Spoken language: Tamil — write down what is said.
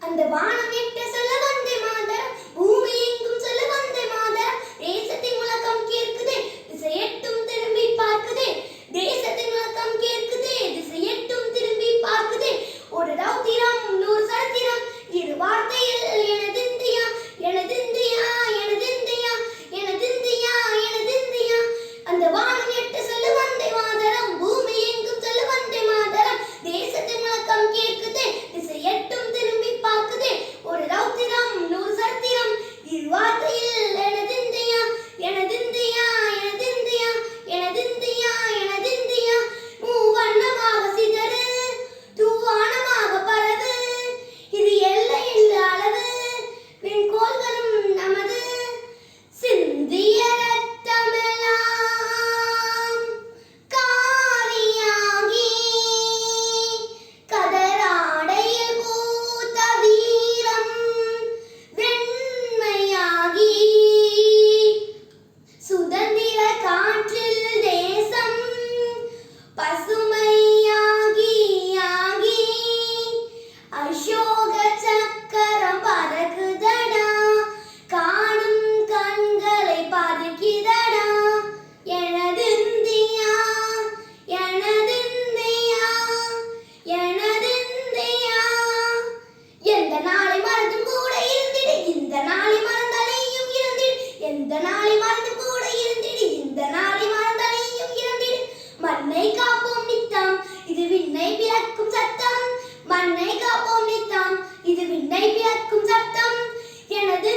அந்த வானம் எட்ட சொல்ல வந்தே மாதரம், பூமி எங்கும் சொல்ல வந்தே மாதரம். தேசத்தின் முழக்கம் கேட்குதே, திசை எட்டும் திரும்பி பார்க்குதே. தேசத்தின் முழக்கம் கேட்குதே, திசை எட்டும் திரும்பி பார்க்குதே. ஒரு ரௌத்திரம் நூறு சரித்திரம், இரு வார்த்தையில் எனது இந்தியா, எனது இந்தியா, எனது இந்தியா, எனது இந்தியா, எனது இந்தியா. அந்த வானம் எட்ட சொல்ல வந்தே மாதரம், பூமி எங்கும் சொல்ல வந்தே மாதரம். தேசத்தின் முழக்கம் கேட்குதே, திசை எட்டும் திரும்பி பார்க்குதே. ஒரு ரௌத்திரம் நூறு சரித்திரம், இரு வார்த்தையில் எனது இந்தியா, எனது இந்தியா, எனது இந்தியா, எனது இந்தியா, எனது இந்தியா. மூவண்ணமாக சிதறு, தூவானமாக பரவு, இது எல்லை இல்ல அளவு, வெண்கோள்களும் நமது. சிந்திய ரத்தமெல்லாம் காவியாகி, கதராடையில் பூத்த வீரம் வெண்மையாகி, சுதந்திர காற்றில் தேசம் பசுமையாகி ஆகி, அசோக சக்கரம் பறக்குதடா, காணும் கண்களை பறிக்குதடா. எனது இந்தியா, எனது இந்தியா, எனது இந்தியா. எந்த நாளை மறந்தும் கூட இருந்திடு, இந்த நாளை மறந்தாலேயும் இருந்திடு. எந்த நாளை மறந்தும் கூட இருந்திடு, இந்த நாளை மறந்தாலேயும் இருந்திடு. மண்ணை காப்போம் நித்தம், இது விண்ணை பிளக்கும் சத்தம். மண்ணை காப்போம் நித்தம், இது விண்ணை பிளக்கும் சத்தம். எனது